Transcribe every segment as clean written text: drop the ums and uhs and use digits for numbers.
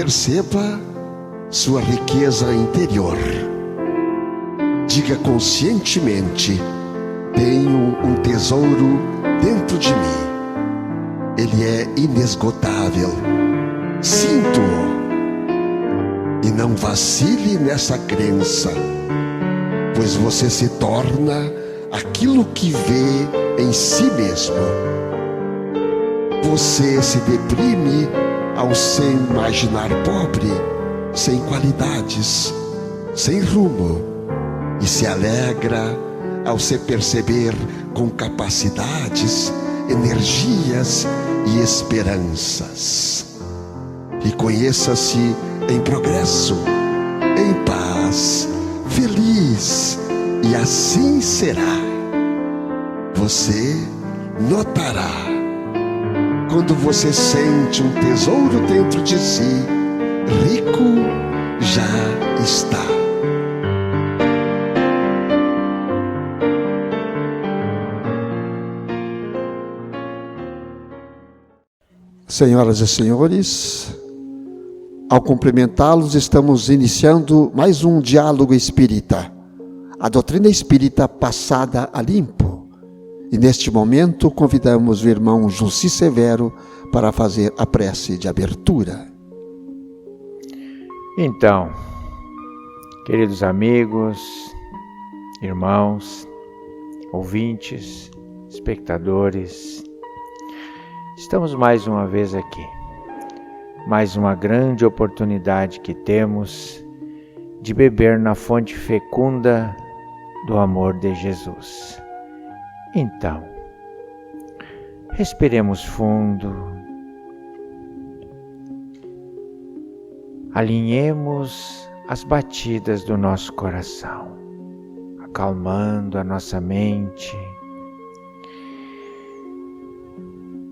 perceba sua riqueza interior. Diga conscientemente: tenho um tesouro dentro de mim. Ele é inesgotável. Sinto-o. E não vacile nessa crença, pois você se torna aquilo que vê em si mesmo. Você se deprime ao se imaginar pobre, sem qualidades, sem rumo, e se alegra ao se perceber com capacidades, energias e esperanças. E conheça-se em progresso, em paz, feliz, e assim será. Você notará, quando você sente um tesouro dentro de si, rico já está. Senhoras e senhores, ao cumprimentá-los, estamos iniciando mais um diálogo espírita, a doutrina espírita passada a limpo. E neste momento convidamos o irmão Jussi Severo para fazer a prece de abertura. Então, queridos amigos, irmãos, ouvintes, espectadores, estamos mais uma vez aqui. Mais uma grande oportunidade que temos de beber na fonte fecunda do amor de Jesus. Então, respiremos fundo, alinhemos as batidas do nosso coração, acalmando a nossa mente,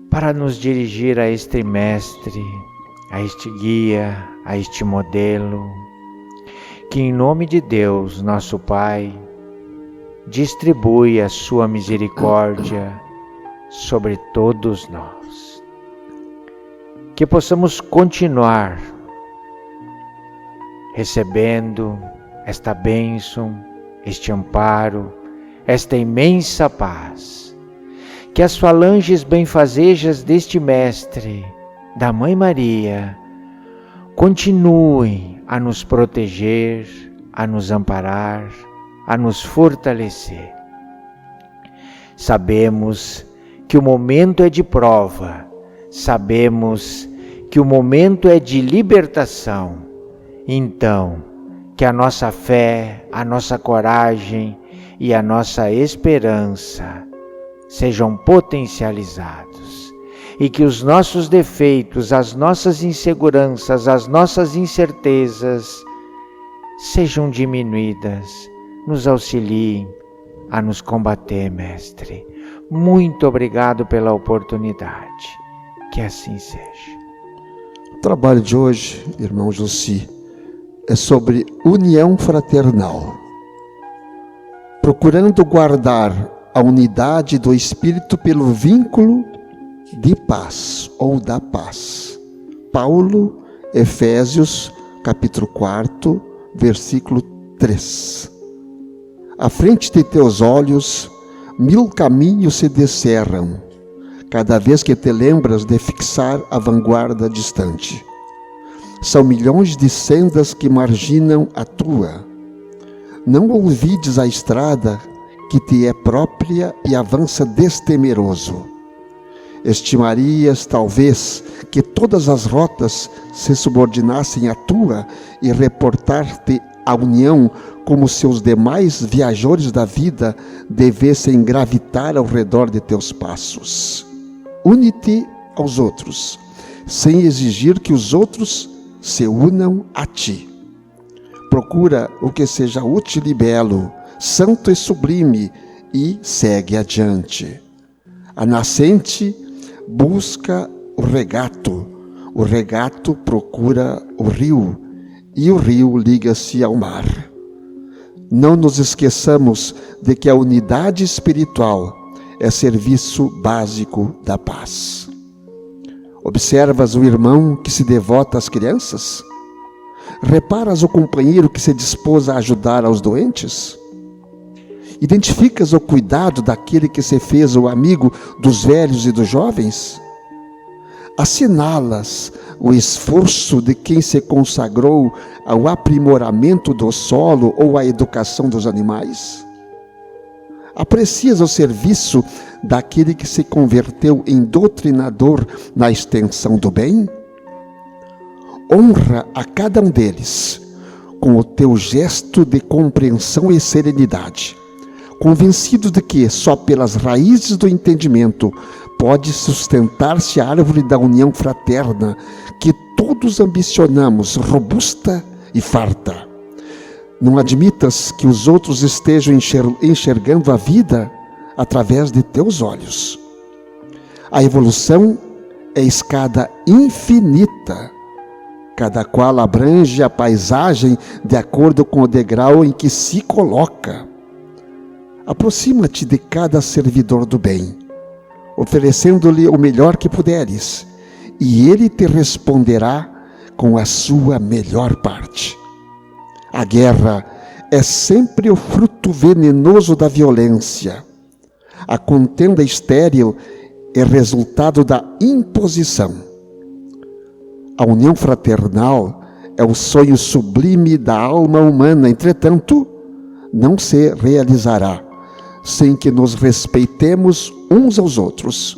para nos dirigir a este mestre, a este guia, a este modelo, que em nome de Deus, nosso Pai, distribui a sua misericórdia sobre todos nós. Que possamos continuar recebendo esta bênção, este amparo, esta imensa paz. Que as falanges benfazejas deste Mestre, da Mãe Maria, continuem a nos proteger, a nos amparar, a nos fortalecer. Sabemos que o momento é de prova, sabemos que o momento é de libertação. Então, que a nossa fé, a nossa coragem e a nossa esperança sejam potencializados, e que os nossos defeitos, as nossas inseguranças, as nossas incertezas sejam diminuídas. Nos auxiliem a nos combater, Mestre. Muito obrigado pela oportunidade. Que assim seja. O trabalho de hoje, irmão Jussi, é sobre união fraternal. Procurando guardar a unidade do Espírito pelo vínculo de paz ou da paz. Paulo, Efésios, capítulo 4, versículo 3. À frente de teus olhos, 1000 caminhos se descerram, cada vez que te lembras de fixar a vanguarda distante. São milhões de sendas que marginam a tua. Não olvides a estrada que te é própria e avança destemeroso. Estimarias, talvez, que todas as rotas se subordinassem à tua e reportar-te a união como se os demais viajores da vida devessem gravitar ao redor de teus passos. Une-te aos outros, sem exigir que os outros se unam a ti. Procura o que seja útil e belo, santo e sublime, e segue adiante. A nascente busca o regato procura o rio, e o rio liga-se ao mar. Não nos esqueçamos de que a unidade espiritual é serviço básico da paz. Observas o irmão que se devota às crianças? Reparas o companheiro que se dispôs a ajudar aos doentes? Identificas o cuidado daquele que se fez o amigo dos velhos e dos jovens? Assinalas o esforço de quem se consagrou ao aprimoramento do solo ou à educação dos animais? Aprecias o serviço daquele que se converteu em doutrinador na extensão do bem? Honra a cada um deles com o teu gesto de compreensão e serenidade, convencido de que só pelas raízes do entendimento pode sustentar-se a árvore da união fraterna que todos ambicionamos, robusta e farta. Não admitas que os outros estejam enxergando a vida através de teus olhos. A evolução é escada infinita, cada qual abrange a paisagem de acordo com o degrau em que se coloca. Aproxima-te de cada servidor do bem, oferecendo-lhe o melhor que puderes, e ele te responderá com a sua melhor parte. A guerra é sempre o fruto venenoso da violência. A contenda estéril é resultado da imposição. A união fraternal é o sonho sublime da alma humana, entretanto, não se realizará sem que nos respeitemos uns aos outros,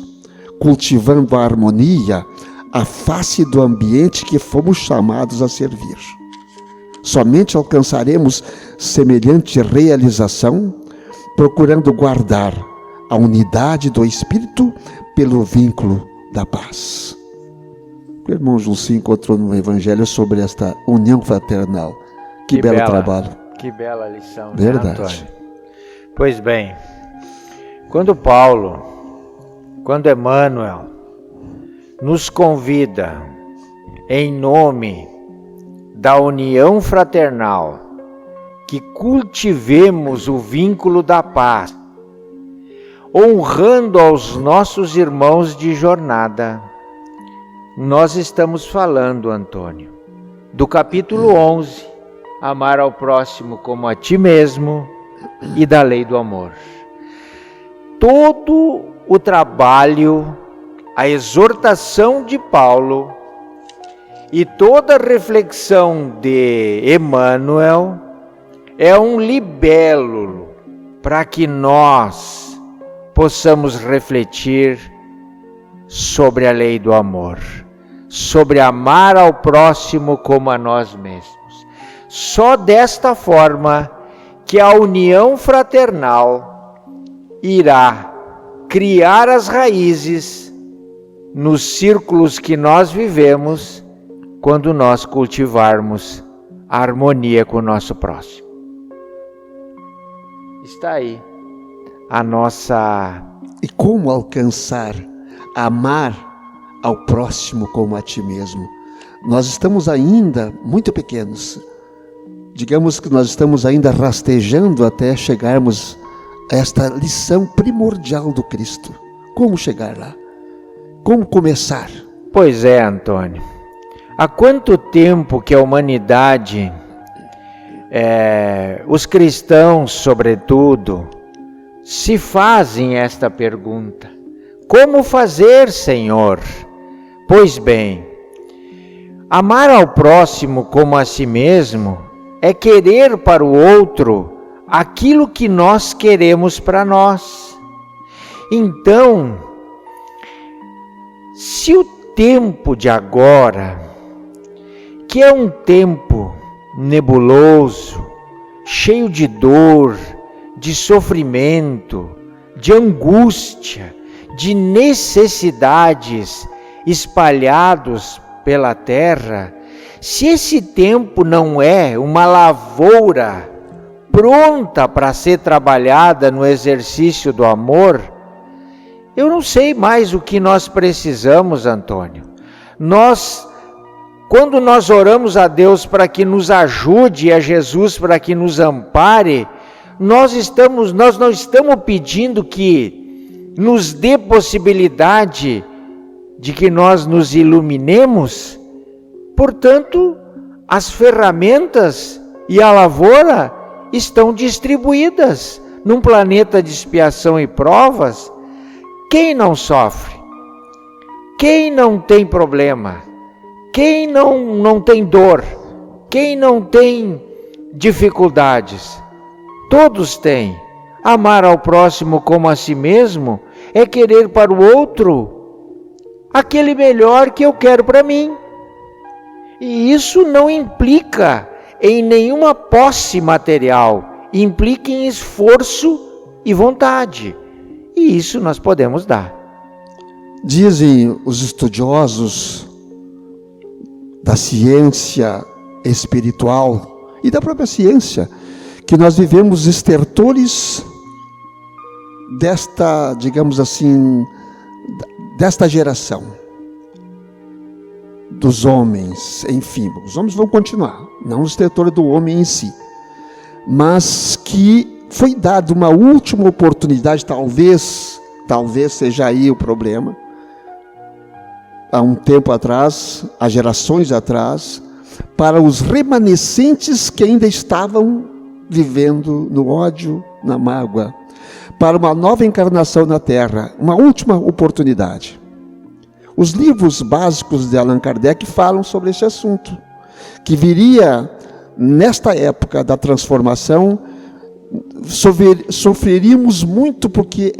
cultivando a harmonia, a face do ambiente que fomos chamados a servir. Somente alcançaremos semelhante realização procurando guardar a unidade do Espírito pelo vínculo da paz. O irmão Julci encontrou no Evangelho sobre esta união fraternal. Que belo trabalho. Que bela lição, verdade. Né, Antônio? Pois bem, quando Emmanuel nos convida em nome da união fraternal, que cultivemos o vínculo da paz, honrando aos nossos irmãos de jornada, nós estamos falando, Antônio, do capítulo 11, amar ao próximo como a ti mesmo, e da lei do amor. Todo o trabalho, a exortação de Paulo e toda a reflexão de Emmanuel é um libelo para que nós possamos refletir sobre a lei do amor, sobre amar ao próximo como a nós mesmos. Só desta forma que a união fraternal irá criar as raízes nos círculos que nós vivemos quando nós cultivarmos a harmonia com o nosso próximo. Está aí a nossa... E como alcançar, amar ao próximo como a ti mesmo? Nós estamos ainda muito pequenos. Digamos que nós estamos ainda rastejando até chegarmos a esta lição primordial do Cristo. Como chegar lá? Como começar? Pois é, Antônio. Há quanto tempo que a humanidade, os cristãos sobretudo, se fazem esta pergunta: como fazer, Senhor? Pois bem, amar ao próximo como a si mesmo é querer para o outro aquilo que nós queremos para nós. Então, se o tempo de agora, que é um tempo nebuloso, cheio de dor, de sofrimento, de angústia, de necessidades espalhados pela terra, se esse tempo não é uma lavoura pronta para ser trabalhada no exercício do amor, eu não sei mais o que nós precisamos, Antônio. Quando nós oramos a Deus para que nos ajude, a Jesus para que nos ampare, nós não estamos pedindo que nos dê possibilidade de que nós nos iluminemos. Portanto, as ferramentas e a lavoura estão distribuídas num planeta de expiação e provas. Quem não sofre? Quem não tem problema? Quem não tem dor? Quem não tem dificuldades? Todos têm. Amar ao próximo como a si mesmo é querer para o outro aquele melhor que eu quero para mim. E isso não implica em nenhuma posse material, implica em esforço e vontade. E isso nós podemos dar. Dizem os estudiosos da ciência espiritual e da própria ciência que nós vivemos estertores desta, digamos assim, desta geração dos homens, enfim, os homens vão continuar, não o estertor do homem em si, mas que foi dada uma última oportunidade, talvez seja aí o problema, há um tempo atrás, há gerações atrás, para os remanescentes que ainda estavam vivendo no ódio, na mágoa, para uma nova encarnação na Terra, uma última oportunidade. Os livros básicos de Allan Kardec falam sobre esse assunto, que viria nesta época da transformação, sofreríamos muito porque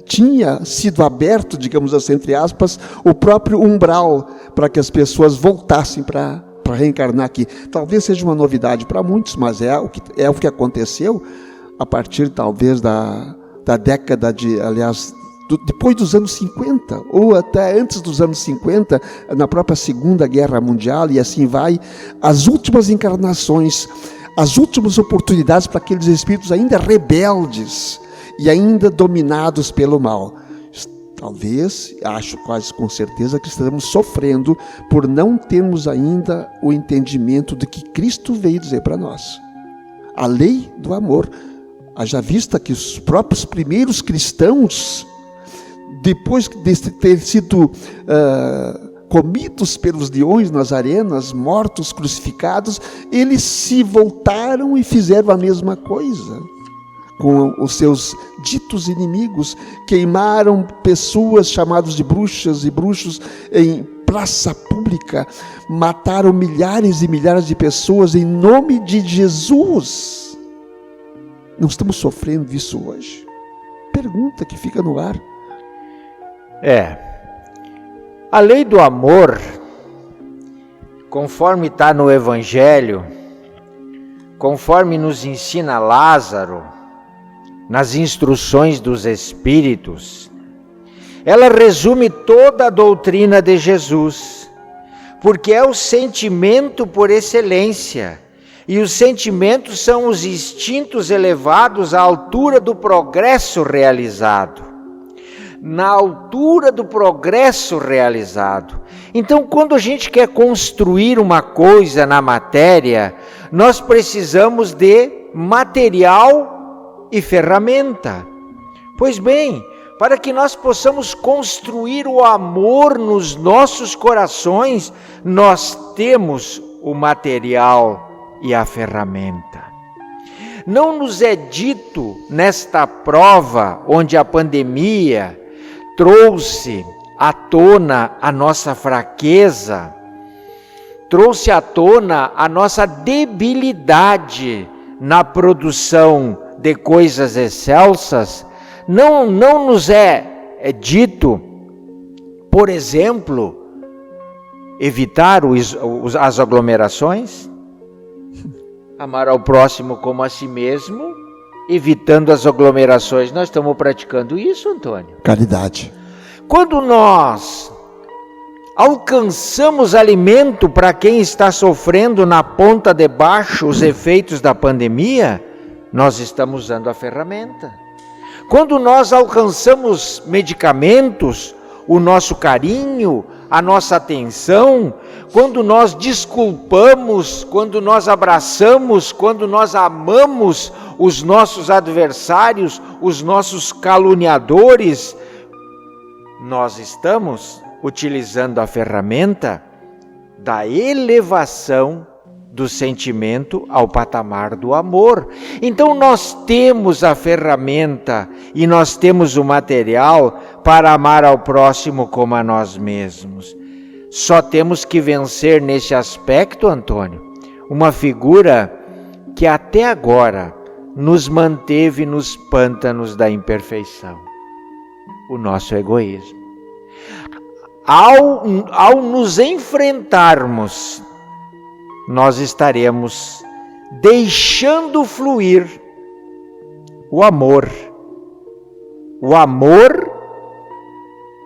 tinha sido aberto, digamos assim, entre aspas, o próprio umbral para que as pessoas voltassem para reencarnar aqui. Talvez seja uma novidade para muitos, mas é o que aconteceu a partir, talvez, da década de, aliás, depois dos anos 50, ou até antes dos anos 50, na própria Segunda Guerra Mundial, e assim vai, as últimas encarnações, as últimas oportunidades para aqueles espíritos ainda rebeldes e ainda dominados pelo mal. Talvez, acho quase com certeza que estamos sofrendo por não termos ainda o entendimento de que Cristo veio dizer para nós. A lei do amor. Haja vista que os próprios primeiros cristãos, depois de ter sido comidos pelos leões nas arenas, mortos, crucificados, eles se voltaram e fizeram a mesma coisa com os seus ditos inimigos, queimaram pessoas chamadas de bruxas e bruxos em praça pública, mataram milhares e milhares de pessoas em nome de Jesus. Não estamos sofrendo isso hoje? Pergunta que fica no ar. A lei do amor, conforme está no Evangelho, conforme nos ensina Lázaro, nas instruções dos Espíritos, ela resume toda a doutrina de Jesus, porque é o sentimento por excelência, e os sentimentos são os instintos elevados à altura do progresso realizado. Na altura do progresso realizado. Então, quando a gente quer construir uma coisa na matéria, nós precisamos de material e ferramenta. Pois bem, para que nós possamos construir o amor nos nossos corações, nós temos o material e a ferramenta. Não nos é dito nesta prova, onde a pandemia trouxe à tona a nossa fraqueza, trouxe à tona a nossa debilidade na produção de coisas excelsas, não nos é dito, por exemplo, evitar as aglomerações, amar ao próximo como a si mesmo, evitando as aglomerações. Nós estamos praticando isso, Antônio? Caridade. Quando nós alcançamos alimento para quem está sofrendo na ponta de baixo os efeitos da pandemia, nós estamos usando a ferramenta. Quando nós alcançamos medicamentos, o nosso carinho, a nossa atenção, quando nós desculpamos, quando nós abraçamos, quando nós amamos os nossos adversários, os nossos caluniadores, nós estamos utilizando a ferramenta da elevação do sentimento ao patamar do amor. Então nós temos a ferramenta e nós temos o material para amar ao próximo como a nós mesmos. Só temos que vencer nesse aspecto, Antônio, uma figura que até agora nos manteve nos pântanos da imperfeição: o nosso egoísmo. Ao nos enfrentarmos, nós estaremos deixando fluir o amor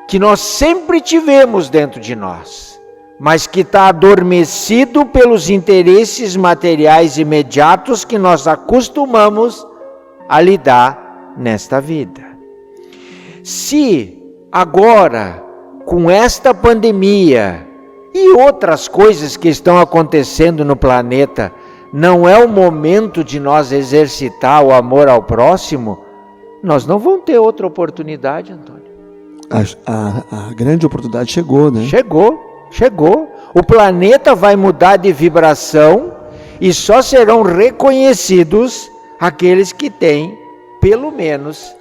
que nós sempre tivemos dentro de nós, mas que está adormecido pelos interesses materiais imediatos que nós acostumamos a lidar nesta vida. Se agora, com esta pandemia e outras coisas que estão acontecendo no planeta, não é o momento de nós exercitar o amor ao próximo, nós não vamos ter outra oportunidade, Antônio. A grande oportunidade chegou, né? Chegou. O planeta vai mudar de vibração e só serão reconhecidos aqueles que têm, pelo menos,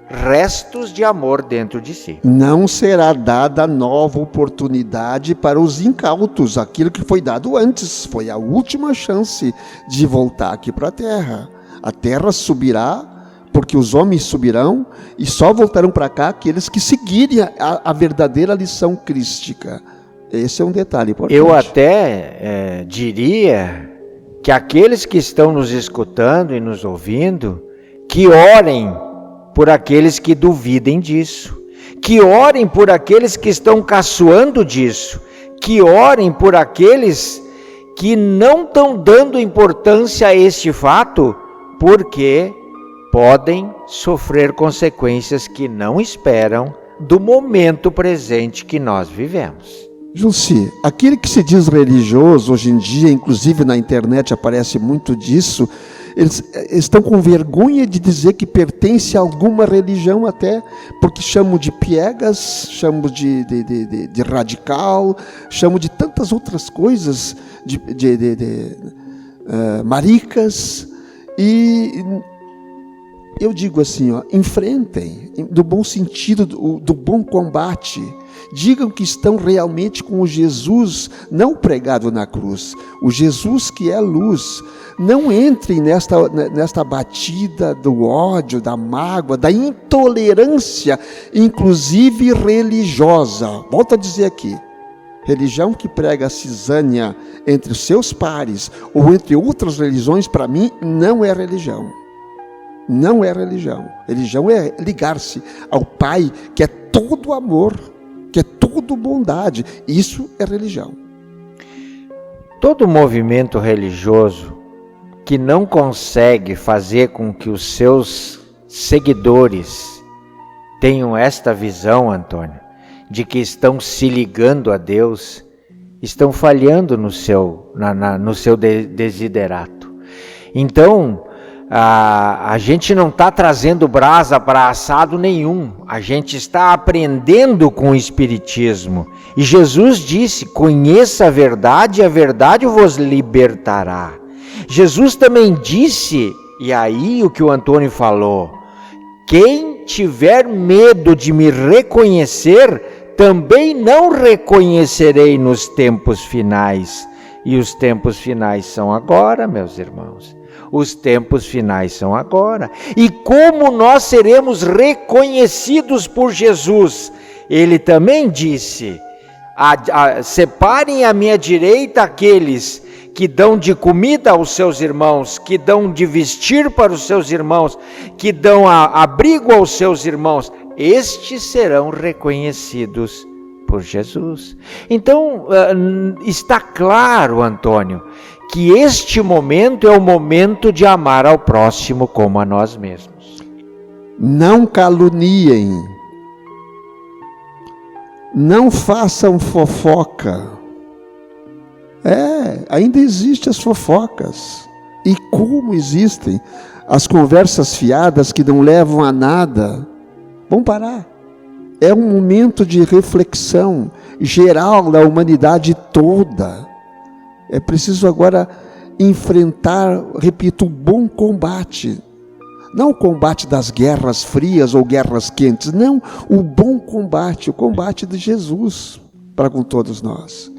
restos de amor dentro de si. Não será dada nova oportunidade para os incautos. Aquilo que foi dado antes foi a última chance de voltar aqui para a Terra. A Terra subirá, porque os homens subirão, e só voltarão para cá aqueles que seguirem a verdadeira lição crística. Esse é um detalhe importante. Eu até diria que aqueles que estão nos escutando e nos ouvindo, que orem por aqueles que duvidem disso, que orem por aqueles que estão caçoando disso, que orem por aqueles que não estão dando importância a este fato, porque podem sofrer consequências que não esperam do momento presente que nós vivemos. Julci, aquele que se diz religioso hoje em dia, inclusive na internet aparece muito disso, eles estão com vergonha de dizer que pertence a alguma religião, até porque chamam de piegas, chamam de radical, chamam de tantas outras coisas, maricas. E eu digo assim, enfrentem, do bom sentido, do bom combate. Digam que estão realmente com o Jesus não pregado na cruz, o Jesus que é luz. Não entrem nesta batida do ódio, da mágoa, da intolerância, inclusive religiosa. Volto a dizer aqui, religião que prega a cisânia entre os seus pares ou entre outras religiões, para mim, não é religião. Não é religião. Religião é ligar-se ao Pai, que é todo amor, que é todo bondade. Isso é religião. Todo movimento religioso que não consegue fazer com que os seus seguidores tenham esta visão, Antônio, de que estão se ligando a Deus, estão falhando no seu desiderato. Então, a gente não está trazendo brasa para assado nenhum, a gente está aprendendo com o Espiritismo. E Jesus disse: conheça a verdade vos libertará. Jesus também disse, e aí o que o Antônio falou: quem tiver medo de me reconhecer, também não reconhecerei nos tempos finais. E os tempos finais são agora, meus irmãos. Os tempos finais são agora. E como nós seremos reconhecidos por Jesus? Ele também disse: separem à minha direita aqueles que dão de comida aos seus irmãos, que dão de vestir para os seus irmãos, que dão abrigo aos seus irmãos. Estes serão reconhecidos por Jesus. Então, está claro, Antônio, que este momento é o momento de amar ao próximo como a nós mesmos. Não caluniem, não façam fofoca. Ainda existem as fofocas. E como existem as conversas fiadas que não levam a nada. Vamos parar. É um momento de reflexão geral da humanidade toda. É preciso agora enfrentar, repito, o bom combate. Não o combate das guerras frias ou guerras quentes, não, o bom combate, o combate de Jesus para com todos nós.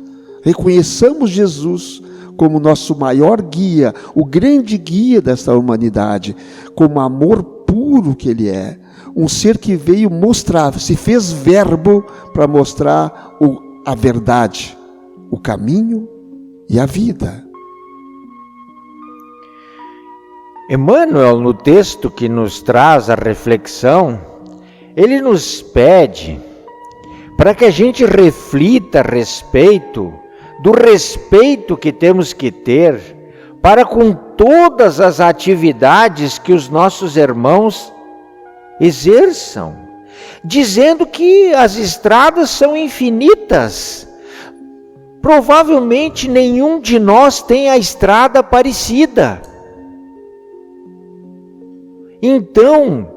Reconheçamos Jesus como nosso maior guia, o grande guia dessa humanidade, como amor puro que Ele é. Um ser que veio mostrar, se fez verbo para mostrar a verdade, o caminho e a vida. Emmanuel, no texto que nos traz a reflexão, ele nos pede para que a gente reflita a respeito do respeito que temos que ter para com todas as atividades que os nossos irmãos exerçam, dizendo que as estradas são infinitas. Provavelmente nenhum de nós tem a estrada parecida. Então,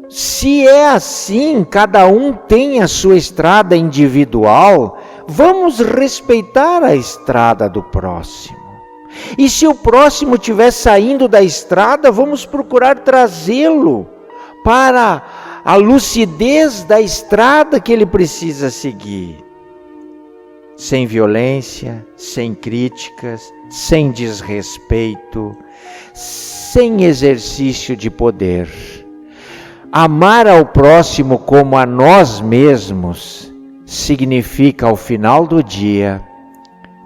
se é assim, cada um tem a sua estrada individual, vamos respeitar a estrada do próximo. E se o próximo estiver saindo da estrada, vamos procurar trazê-lo para a lucidez da estrada que ele precisa seguir. Sem violência, sem críticas, sem desrespeito, sem exercício de poder. Amar ao próximo como a nós mesmos significa, ao final do dia,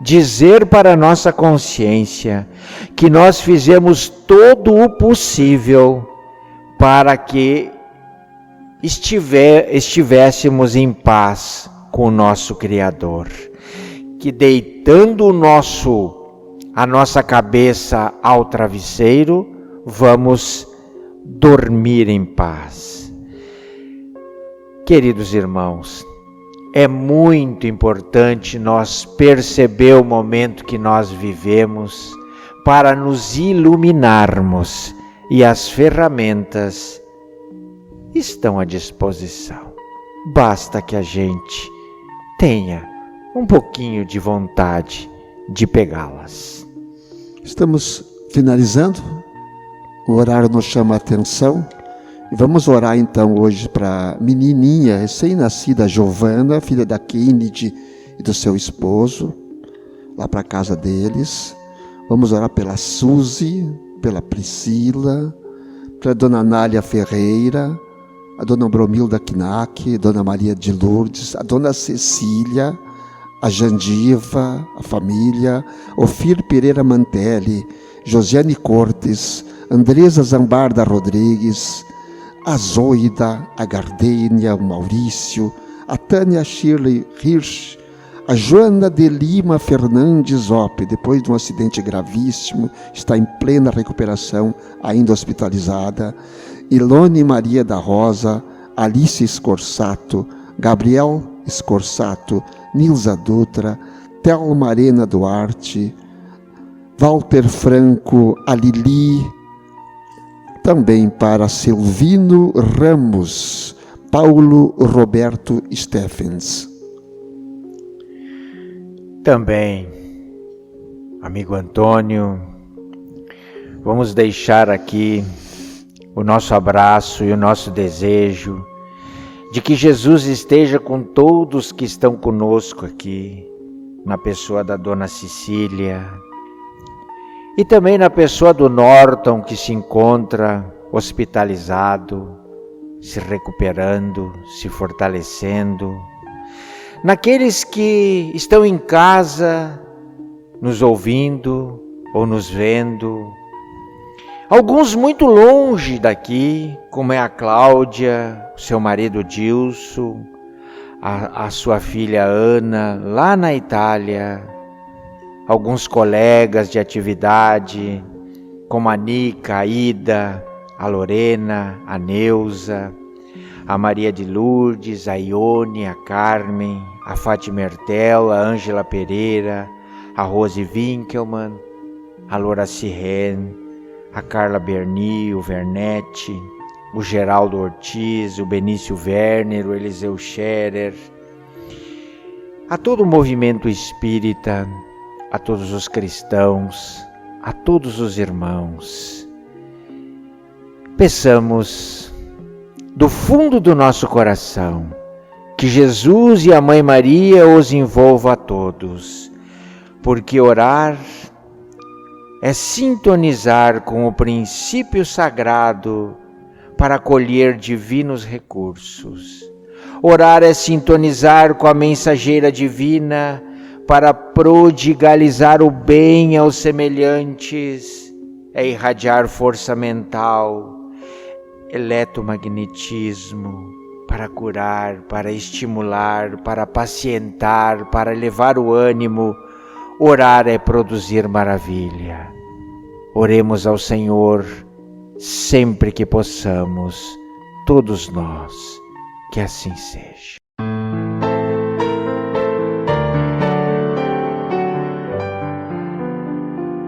dizer para a nossa consciência que nós fizemos todo o possível para que estivéssemos em paz com o nosso Criador, que deitando a nossa cabeça ao travesseiro, vamos dormir em paz. Queridos irmãos, é muito importante nós perceber o momento que nós vivemos para nos iluminarmos, e as ferramentas estão à disposição. Basta que a gente tenha um pouquinho de vontade de pegá-las. Estamos finalizando, o horário nos chama a atenção, e vamos orar então hoje para a menininha recém-nascida Giovana, filha da Kennedy e do seu esposo, lá para a casa deles. Vamos orar pela Suzy, pela Priscila, pela Dona Nália Ferreira, a Dona Bromilda Knack, Dona Maria de Lourdes, a Dona Cecília, a Jandiva, a família, Ofir Pereira Mantelli, Josiane Cortes, Andresa Zambarda Rodrigues, a Zoida, a Gardênia, o Maurício, a Tânia Shirley Hirsch, a Joana de Lima Fernandes Ope, depois de um acidente gravíssimo, está em plena recuperação, ainda hospitalizada, Ilone Maria da Rosa, Alice Scorsato, Gabriel Scorsato, Nilza Dutra, Thelma Arena Duarte, Walter Franco, a Lili, também para Silvino Ramos, Paulo Roberto Steffens. Também, amigo Antônio, vamos deixar aqui o nosso abraço e o nosso desejo de que Jesus esteja com todos que estão conosco aqui, na pessoa da Dona Cecília e também na pessoa do Norton, que se encontra hospitalizado, se recuperando, se fortalecendo, naqueles que estão em casa, nos ouvindo ou nos vendo, alguns muito longe daqui, como é a Cláudia, seu marido Dilson, a sua filha Ana, lá na Itália, alguns colegas de atividade, como a Nica, a Ida, a Lorena, a Neuza, a Maria de Lourdes, a Ione, a Carmen, a Fátima Ertel, a Ângela Pereira, a Rose Winkelmann, a Loraci Ren, a Carla Berni, o Vernete, o Geraldo Ortiz, o Benício Werner, o Eliseu Scherer, a todo o movimento espírita, a todos os cristãos, a todos os irmãos. Peçamos do fundo do nosso coração que Jesus e a Mãe Maria os envolvam a todos, porque orar é sintonizar com o princípio sagrado para colher divinos recursos. Orar é sintonizar com a mensageira divina para prodigalizar o bem aos semelhantes, é irradiar força mental, eletromagnetismo, para curar, para estimular, para pacientar, para elevar o ânimo. Orar é produzir maravilha. Oremos ao Senhor sempre que possamos, todos nós, que assim seja.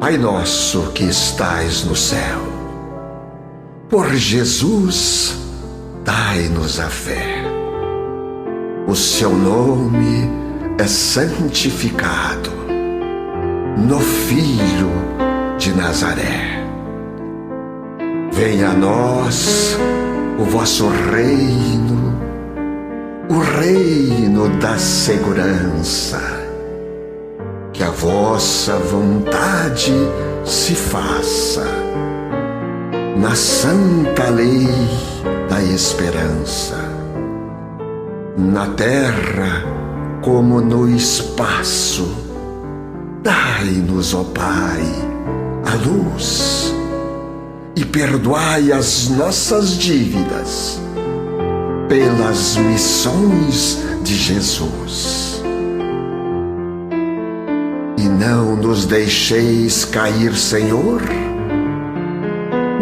Pai nosso que estais no céu, por Jesus, dai-nos a fé. O seu nome é santificado no Filho de Nazaré. Venha a nós o vosso reino, o reino da segurança. Que a vossa vontade se faça na santa lei da esperança, na terra como no espaço. Dai-nos, ó Pai, a luz e perdoai as nossas dívidas pelas missões de Jesus. E não nos deixeis cair, Senhor,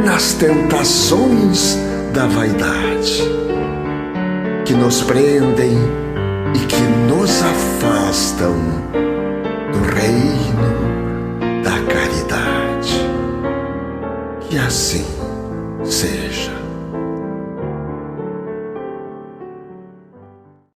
nas tentações da vaidade, que nos prendem e que nos afastam do reino da caridade. E assim